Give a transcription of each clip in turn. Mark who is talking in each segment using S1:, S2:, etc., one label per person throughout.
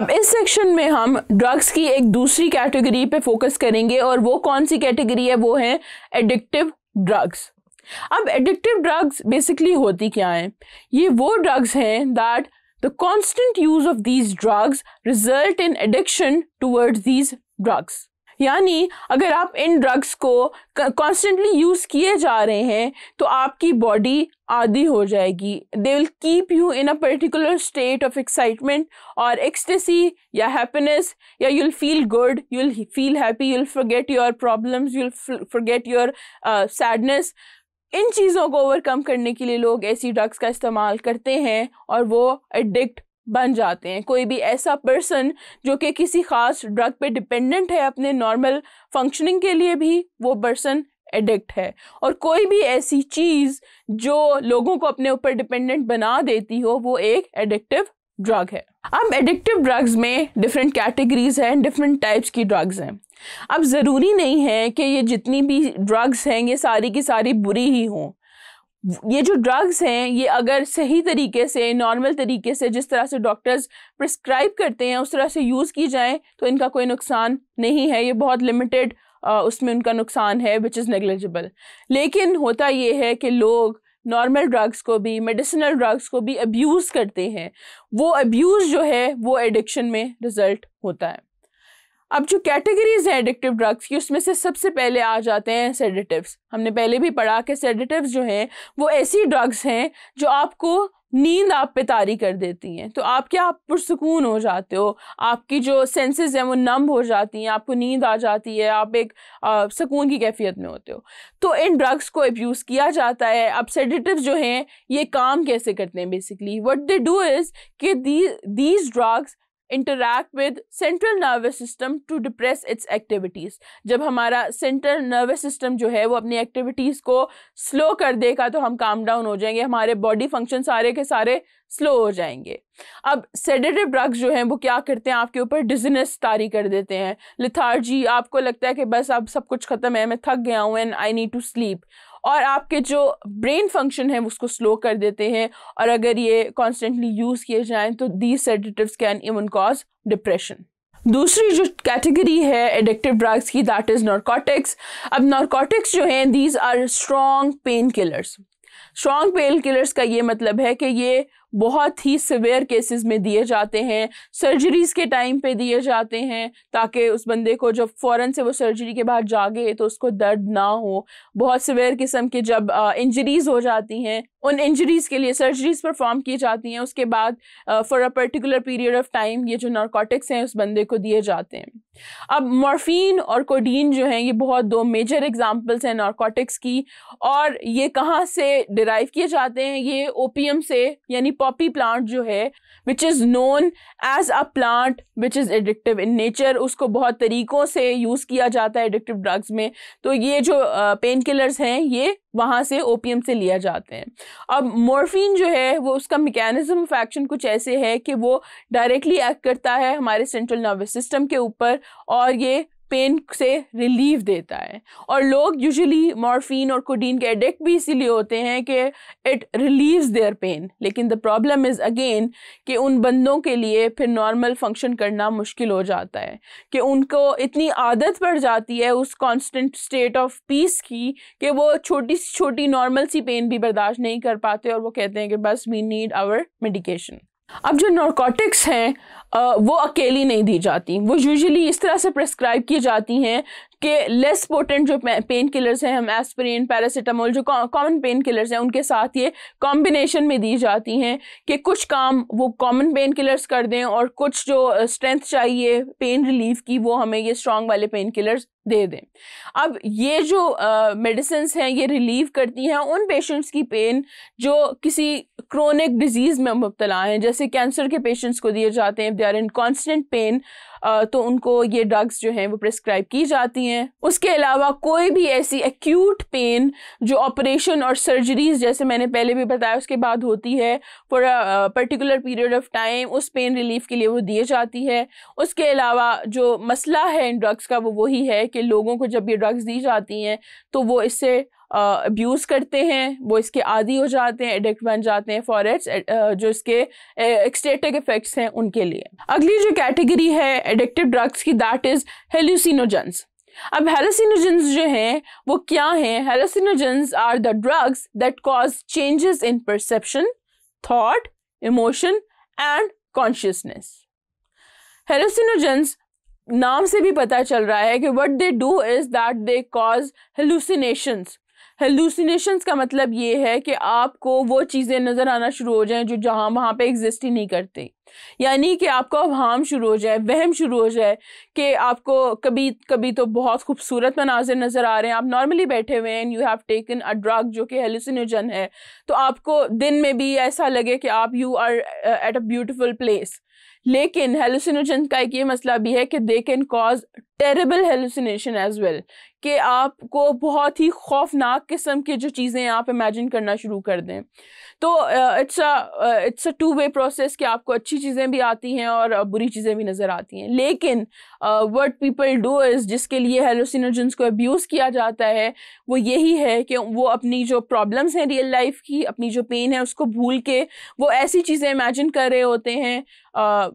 S1: अब इस सेक्शन में हम ड्रग्स की एक दूसरी कैटेगरी पे फोकस करेंगे और वो कौन सी कैटेगरी है, वो है एडिक्टिव ड्रग्स। अब एडिक्टिव ड्रग्स बेसिकली होती क्या हैं? ये वो ड्रग्स हैं that the constant use of these drugs result in addiction towards these drugs. यानी अगर आप इन ड्रग्स को कॉन्स्टेंटली यूज़ किए जा रहे हैं तो आपकी बॉडी आदी हो जाएगी। They will keep you in a particular state of excitement और एक्सटेसी या हैप्पीनेस, या you'll feel good, you'll feel happy, you'll forget your problems, you'll forget your sadness. इन चीज़ों को ओवरकम करने के लिए लोग ऐसी ड्रग्स का इस्तेमाल करते हैं और वो एडिक्ट बन जाते हैं। कोई भी ऐसा पर्सन जो कि किसी ख़ास ड्रग पे डिपेंडेंट है अपने नॉर्मल फंक्शनिंग के लिए भी, वो पर्सन एडिक्ट है। और कोई भी ऐसी चीज़ जो लोगों को अपने ऊपर डिपेंडेंट बना देती हो, वो एक एडिक्टिव ड्रग है। अब एडिक्टिव ड्रग्स में डिफरेंट कैटेगरीज हैं, डिफरेंट टाइप्स की ड्रग्स हैं। अब ज़रूरी नहीं है कि ये जितनी भी ड्रग्स हैं ये सारी की सारी बुरी ही हों। ये जो ड्रग्स हैं ये अगर सही तरीके से, नॉर्मल तरीके से, जिस तरह से डॉक्टर्स प्रिस्क्राइब करते हैं उस तरह से यूज़ की जाएं तो इनका कोई नुकसान नहीं है। ये बहुत लिमिटेड उसमें उनका नुकसान है विच इज़ नेग्लिजिबल। लेकिन होता ये है कि लोग नॉर्मल ड्रग्स को भी, मेडिसिनल ड्रग्स को भी अब्यूज़ करते हैं। वो अब्यूज़ जो है वो एडिक्शन में रिज़ल्ट होता है। अब जो कैटेगरीज हैं एडिक्टिव ड्रग्स की, उसमें से सबसे पहले आ जाते हैं सेडेटिव्स। हमने पहले भी पढ़ा कि सेडेटिव्स जो हैं वो ऐसी ड्रग्स हैं जो आपको नींद आप पे तारी कर देती हैं। तो आप क्या, आप पुरसुकून हो जाते हो, आपकी जो सेंसेस हैं वो नम हो जाती हैं, आपको नींद आ जाती है, आप एक सुकून की कैफियत में होते हो। तो इन ड्रग्स को अब्यूज़ किया जाता है। अब सेडेटिव्स जो हैं ये काम कैसे करते हैं? Basically what they do is कि these drugs interact with central nervous system to depress its activities। जब हमारा सेंट्रल नर्वस सिस्टम जो है वो अपनी एक्टिविटीज़ को स्लो कर देगा तो हम काम डाउन हो जाएंगे, हमारे बॉडी फंक्शन सारे के सारे स्लो हो जाएंगे। अब सेडेटिव ड्रग्स जो हैं वो क्या करते हैं, आपके ऊपर डिजीनेस तारी कर देते हैं, लिथार्जी, आपको लगता है कि बस अब सब कुछ ख़त्म है, मैं थक गया हूँ and I need to sleep. और आपके जो ब्रेन फंक्शन है उसको स्लो कर देते हैं। और अगर ये कॉन्स्टेंटली यूज़ किए जाएं तो these sedatives can even cause depression. दूसरी जो कैटेगरी है एडिक्टिव ड्रग्स की, दैट इज़ नारकोटिक्स। अब नारकोटिक्स जो हैं these are strong pain killers. Strong pain killers का ये मतलब है कि ये बहुत ही सिवियर केसेस में दिए जाते हैं, सर्जरीज़ के टाइम पे दिए जाते हैं ताकि उस बंदे को जब फ़ौरन से वो सर्जरी के बाद जागे तो उसको दर्द ना हो। बहुत सिवियर किस्म के जब इंजरीज़ हो जाती हैं, उन इंजरीज़ के लिए सर्जरीज़ परफॉर्म की जाती हैं। उसके बाद for a particular period of time ये जो नारकोटिक्स हैं उस बंदे को दिए जाते हैं। अब मॉर्फिन और कोडीन जो हैं ये बहुत दो मेजर एग्जांपल्स हैं नारकोटिक्स की। और ये कहाँ से डिराइव किए जाते हैं? ये ओपियम से, यानी पॉपी प्लांट जो है which is known as a plant which is addictive in nature, उसको बहुत तरीक़ों से यूज़ किया जाता है एडिक्टिव ड्रग्स में। तो ये जो पेन किलर्स हैं ये वहाँ से, ओपियम से लिया जाते हैं। अब मॉर्फिन जो है वो, उसका मैकेनिज्म ऑफ एक्शन कुछ ऐसे है कि वो डायरेक्टली एक्ट करता है हमारे सेंट्रल नर्वस सिस्टम के ऊपर और ये पेन से रिलीफ देता है। और लोग यूजुअली मॉर्फिन और कोडीन के एडिक्ट भी इसीलिए होते हैं कि इट रिलीव्स देयर पेन। लेकिन द प्रॉब्लम इज़ अगेन कि उन बंदों के लिए फिर नॉर्मल फंक्शन करना मुश्किल हो जाता है कि उनको इतनी आदत पड़ जाती है उस कांस्टेंट स्टेट ऑफ पीस की कि वो छोटी सी छोटी नॉर्मल सी पेन भी बर्दाश्त नहीं कर पाते और वो कहते हैं कि बस वी नीड आवर मेडिकेशन। अब जो नारकोटिक्स हैं वो अकेली नहीं दी जाती, वो यूजुअली इस तरह से प्रेस्क्राइब की जाती हैं कि लेस पोटेंट जो पेन किलर्स हैं, हम एस्पिरिन, पैरासीटामोल, जो कॉमन पेन किलर्स हैं उनके साथ ये कॉम्बिनेशन में दी जाती हैं कि कुछ काम वो कॉमन पेन किलर्स कर दें और कुछ जो स्ट्रेंथ चाहिए पेन रिलीफ की वो हमें ये स्ट्रॉन्ग वाले पेन किलर्स दे दें। अब ये जो मेडिसिन्स हैं ये रिलीव करती हैं उन पेशेंट्स की पेन जो किसी क्रोनिक डिजीज़ में मुब्तला हैं, जैसे कैंसर के पेशेंट्स को दिए जाते हैं, they are in constant pain, तो उनको ये ड्रग्स जो हैं वो प्रिस्क्राइब की जाती हैं। उसके अलावा कोई भी ऐसी एक्यूट पेन जो ऑपरेशन और सर्जरीज, जैसे मैंने पहले भी बताया, उसके बाद होती है for a particular period of time, उस पेन रिलीफ के लिए वो दी जाती है। उसके अलावा जो मसला है इन ड्रग्स का वो वही है कि लोगों को जब ये ड्रग्स दी जाती हैं तो वो इससे अब्यूज़ करते हैं वो इसके आदी हो जाते हैं, एडिक्ट बन जाते हैं फॉर इट्स जो इसके एक्सटेटिक इफेक्ट्स हैं उनके लिए। अगली जो कैटेगरी है एडिक्टिव ड्रग्स की दैट इज़ हेलुसिनोजेंस। अब हेलुसिनोजेंस जो हैं वो क्या हैं? Hallucinogens are the drugs that cause changes in perception, thought, emotion and consciousness. Hallucinogens नाम से भी पता चल रहा है कि what they do is that they cause hallucinations. Hallucinations का मतलब ये है कि आपको वो चीज़ें नज़र आना शुरू हो जाएं जो जहाँ वहाँ पे एग्जिस्ट ही नहीं करती, यानी कि आपको अवहाम शुरू हो जाए, वहम शुरू हो जाए कि आपको कभी कभी तो बहुत खूबसूरत मनाजिर नज़र आ रहे हैं, आप नॉर्मली बैठे हुए हैं, you have taken a drug जो कि हेलुसिनोजन है, तो आपको दिन में भी ऐसा लगे कि आप you are at a beautiful place. लेकिन हेलुसिनोजन का एक ये मसला भी है कि they can cause terrible hallucination as well, कि आपको बहुत ही खौफनाक किस्म की जो चीज़ें आप इमेजिन करना शुरू कर दें। तो it's a two way process कि आपको अच्छी चीज़ें भी आती हैं और बुरी चीज़ें भी नज़र आती हैं। लेकिन व्हाट पीपल डू इज़, जिसके लिए हेलुसिनोजेंस को अब्यूज़ किया जाता है वो यही है कि वो अपनी जो प्रॉब्लम्स हैं रियल लाइफ की, अपनी जो पेन है उसको भूल के वो ऐसी चीज़ें इमेजिन कर रहे होते हैं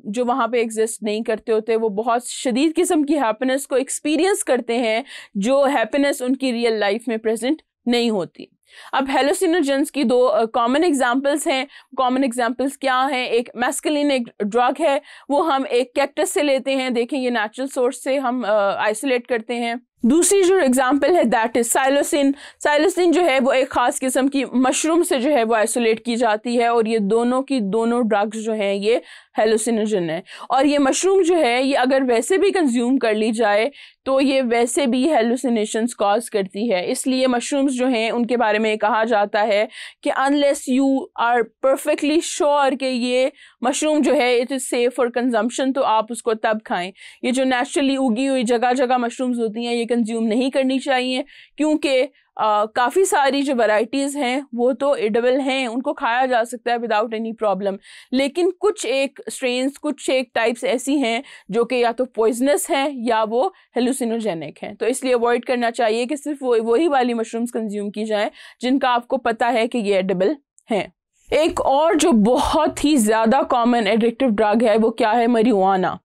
S1: जो वहाँ पे एग्जिस्ट नहीं करते होते। वो बहुत शदीद किस्म की हैप्पीनेस को एक्सपीरियंस करते हैं जो हैप्पीनेस उनकी रियल लाइफ में प्रेजेंट नहीं होती। अब हेलुसिनोजेंस की दो कॉमन एग्जांपल्स हैं। कॉमन एग्जांपल्स क्या हैं? एक मैस्कुलिन एक ड्रग है, वो हम एक कैक्टस से लेते हैं, देखें ये नेचुरल सोर्स से हम आइसोलेट करते हैं। दूसरी जो एग्जांपल है दैट इज साइलोसिन। साइलोसिन जो है वो एक ख़ास किस्म की मशरूम से जो है वो आइसोलेट की जाती है, और ये दोनों की दोनों ड्रग्स जो हैं ये हेलुसिनोजन है। और ये मशरूम जो है ये अगर वैसे भी कंज्यूम कर ली जाए तो ये वैसे भी हेलुसिनेशंस कॉज करती है। इसलिए मशरूम्स जो हैं उनके बारे में कहा जाता है कि unless you are perfectly sure कि ये मशरूम जो है it is safe for consumption, तो आप उसको तब खाएं। ये जो नेचुरली उगी हुई जगह जगह मशरूम्स होती हैं ये कंज्यूम नहीं करनी चाहिए, क्योंकि काफ़ी सारी जो वैराइटीज़ हैं वो तो एडिबल हैं, उनको खाया जा सकता है विदाउट एनी प्रॉब्लम। लेकिन कुछ एक स्ट्रेन्स, कुछ एक टाइप्स ऐसी हैं जो कि या तो पॉइजनस हैं या वो हेलुसिनोजेनिक हैं। तो इसलिए अवॉइड करना चाहिए कि सिर्फ वही वाली मशरूम्स कंज्यूम की जाएं जिनका आपको पता है कि ये एडिबल हैं। एक और जो बहुत ही ज़्यादा कॉमन एडिक्टिव ड्रग है वो क्या है? marijuana।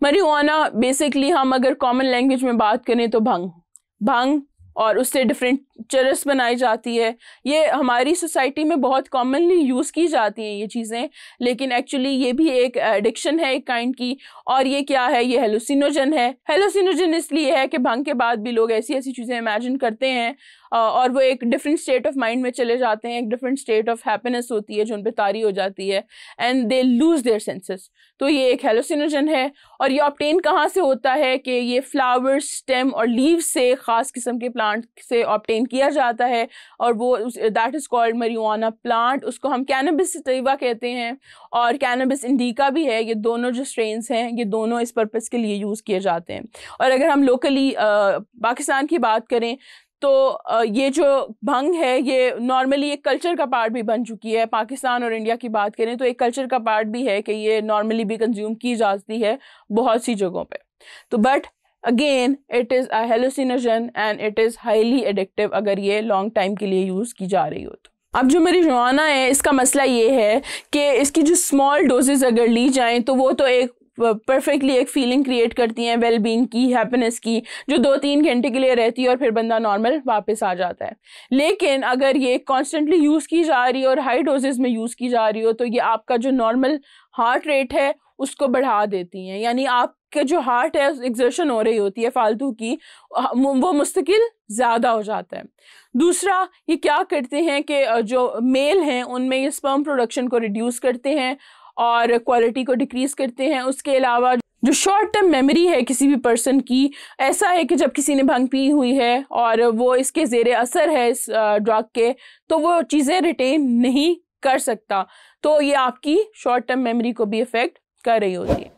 S1: marijuana बेसिकली हम अगर कॉमन लैंग्वेज में बात करें तो भंग और उससे डिफरेंट चरस बनाई जाती है। ये हमारी सोसाइटी में बहुत कॉमनली यूज़ की जाती हैं ये चीज़ें, लेकिन एक्चुअली ये भी एक एडिक्शन है एक काइंड की। और ये क्या है? ये हेलुसिनोजन है। हेलुसिनोजन इसलिए है कि भंग के बाद भी लोग ऐसी ऐसी चीज़ें इमेजिन करते हैं और वो एक डिफरेंट स्टेट ऑफ माइंड में चले जाते हैं, एक डिफरेंट स्टेट ऑफ हैप्पीनेस होती है जो उन पर तारी हो जाती है, and they lose their senses. तो ये एक हेलुसिनोजन है। और ये ऑब्टेन कहाँ से होता है? कि ये फ्लावर, स्टेम और लीव्स से ख़ास किस्म के प्लांट से ऑब्टेन किया जाता है, और वो that is called marijuana plant. उसको हम कैनबिस सैटिवा कहते हैं और कैनबिस इंडिका भी है। ये दोनों जो स्ट्रेन्स हैं ये दोनों इस पर्पज़ के लिए यूज़ किए जाते हैं। और अगर हम लोकली पाकिस्तान की बात करें तो ये जो भंग है ये नॉर्मली एक कल्चर का पार्ट भी बन चुकी है। पाकिस्तान और इंडिया की बात करें तो एक कल्चर का पार्ट भी है कि ये नॉर्मली भी कंज्यूम की जाती है बहुत सी जगहों पे। तो but again it is a hallucinogen and it is highly addictive अगर ये लॉन्ग टाइम के लिए यूज़ की जा रही हो तो। अब जो marijuana है इसका मसला ये है कि इसकी जो स्मॉल डोजेज़ अगर ली जाएँ तो वो तो एक परफेक्टली एक फीलिंग क्रिएट करती हैं वेल बीइंग की, हैप्पीनेस की, जो 2-3 घंटे के लिए रहती है और फिर बंदा नॉर्मल वापस आ जाता है। लेकिन अगर ये कॉन्स्टेंटली यूज़ की जा रही है और हाई डोजेज़ में यूज़ की जा रही हो तो ये आपका जो नॉर्मल हार्ट रेट है उसको बढ़ा देती हैं, यानी आपके जो हार्ट है एक्सर्शन हो रही होती है फालतू की, वो मुस्तकिल ज़्यादा हो जाता है। दूसरा ये क्या करते हैं कि जो मेल हैं उनमें ये स्पर्म प्रोडक्शन को रिड्यूस करते हैं और क्वालिटी को डिक्रीज़ करते हैं। उसके अलावा जो शॉर्ट टर्म मेमोरी है किसी भी पर्सन की, ऐसा है कि जब किसी ने भंग पी हुई है और वो इसके ज़ेरे असर है इस ड्रग के, तो वो चीज़ें रिटेन नहीं कर सकता, तो ये आपकी शॉर्ट टर्म मेमोरी को भी इफ़ेक्ट कर रही होती है।